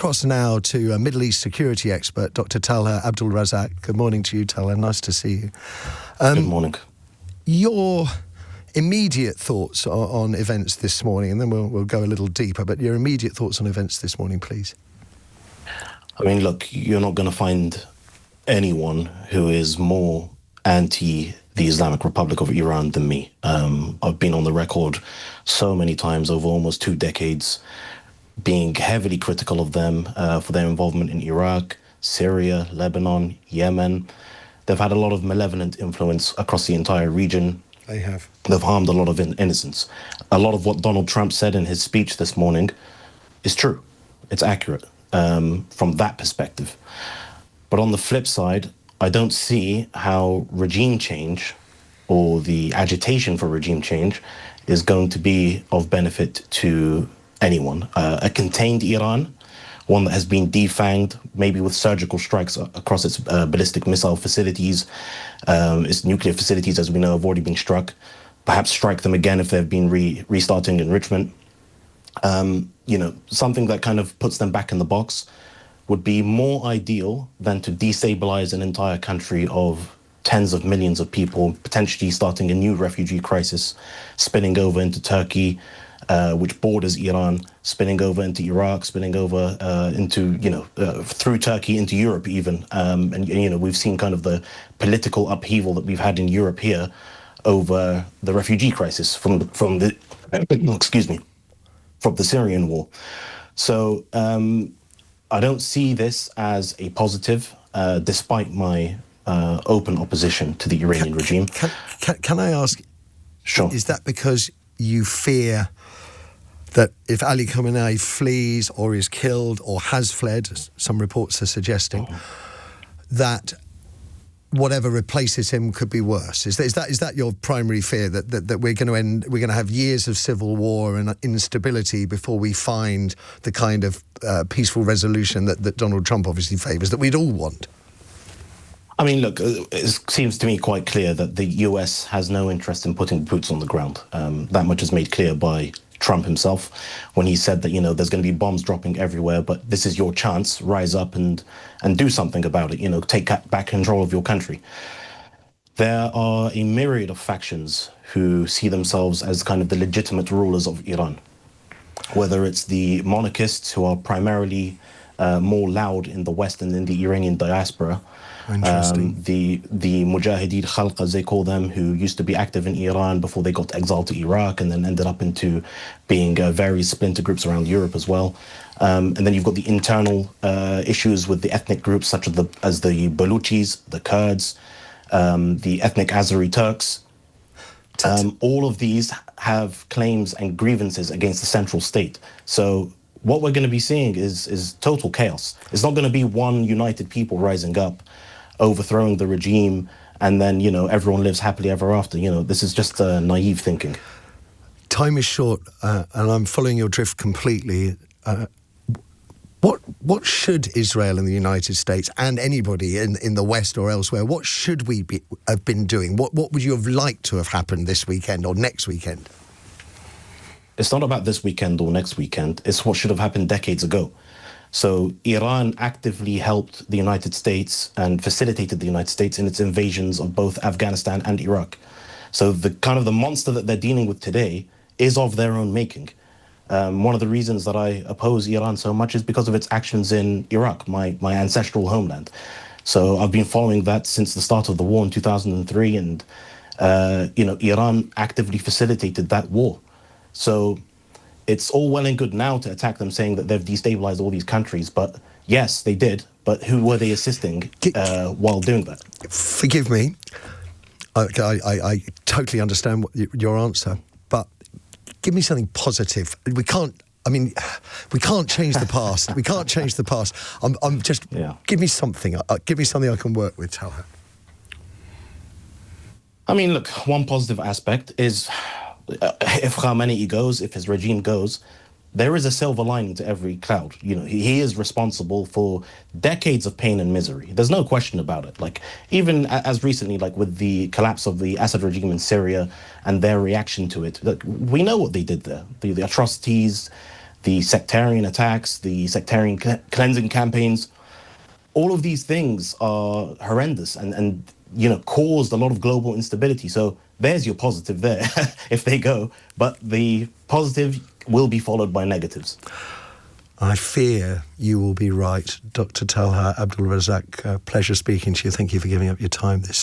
Across now to Middle East security expert, Dr. Tallha Abdulrazaq. Good morning to you, Tallha. Nice to see you. Good morning. Your immediate thoughts on events this morning, and then we'll go a little deeper, but your immediate thoughts on events this morning, please. I mean, look, you're not going to find anyone who is more anti the Islamic Republic of Iran than me. I've been on the record so many times over almost 2 decades, being heavily critical of them for their involvement in Iraq, Syria, Lebanon, Yemen. They've had a lot of malevolent influence across the entire region. They have. They've harmed a lot of innocents. A lot of what Donald Trump said in his speech this morning is true. It's accurate from that perspective. But on the flip side, I don't see how regime change or the agitation for regime change is going to be of benefit to anyone. A contained Iran, one that has been defanged, maybe with surgical strikes across its ballistic missile facilities, its nuclear facilities, as we know, have already been struck. Perhaps strike them again if they've been restarting enrichment. Something that kind of puts them back in the box would be more ideal than to destabilize an entire country of tens of millions of people, potentially starting a new refugee crisis, spinning over into Turkey, which borders Iran, spinning over into Iraq, spinning over through Turkey into Europe even. We've seen kind of the political upheaval that we've had in Europe here over the refugee crisis from the Syrian war. So I don't see this as a positive, despite my open opposition to the Iranian regime. Can I ask, sure, is that because you fear that if Ali Khamenei flees or is killed or has fled, as some reports are suggesting, that whatever replaces him could be worse? Is that your primary fear, that we're going to have years of civil war and instability before we find the kind of peaceful resolution that Donald Trump obviously favours, that we'd all want? I mean, look, it seems to me quite clear that the US has no interest in putting boots on the ground. That much is made clear by Trump himself when he said that, there's going to be bombs dropping everywhere, but this is your chance, rise up and do something about it, take back control of your country. There are a myriad of factions who see themselves as kind of the legitimate rulers of Iran, whether it's the monarchists, who are primarily more loud in the West and in the Iranian diaspora, the Mujahideen Khalq, as they call them, who used to be active in Iran before they got exiled to Iraq and then ended up into being various splinter groups around Europe as well. And then you've got the internal issues with the ethnic groups such as the Baluchis, the Kurds, the ethnic Azeri Turks. All of these have claims and grievances against the central state. So what we're going to be seeing is total chaos. It's not going to be one united people rising up, overthrowing the regime, and then, everyone lives happily ever after. This is just naive thinking. Time is short, and I'm following your drift completely. What should Israel and the United States and anybody in the West or elsewhere, what should we have been doing? What would you have liked to have happened this weekend or next weekend? It's not about this weekend or next weekend. It's what should have happened decades ago. So Iran actively helped the United States and facilitated the United States in its invasions of both Afghanistan and Iraq. So the kind of the monster that they're dealing with today is of their own making. One of the reasons that I oppose Iran so much is because of its actions in Iraq, my ancestral homeland. So I've been following that since the start of the war in 2003, and Iran actively facilitated that war. So it's all well and good now to attack them, saying that they've destabilized all these countries. But yes, they did. But who were they assisting while doing that? Forgive me. I totally understand your answer. But give me something positive. We can't change the past. We can't change the past. Give me something. Give me something I can work with, Tallha. I mean, look, one positive aspect is, if Khamenei goes, if his regime goes, there is a silver lining to every cloud. He is responsible for decades of pain and misery. There's no question about it. Like, even as recently, like with the collapse of the Assad regime in Syria and their reaction to it, we know what they did there. The atrocities, the sectarian attacks, the sectarian cleansing campaigns. All of these things are horrendous and caused a lot of global instability. So there's your positive there, if they go. But the positive will be followed by negatives. I fear you will be right. Dr. Tallha Abdulrazaq, pleasure speaking to you. Thank you for giving up your time this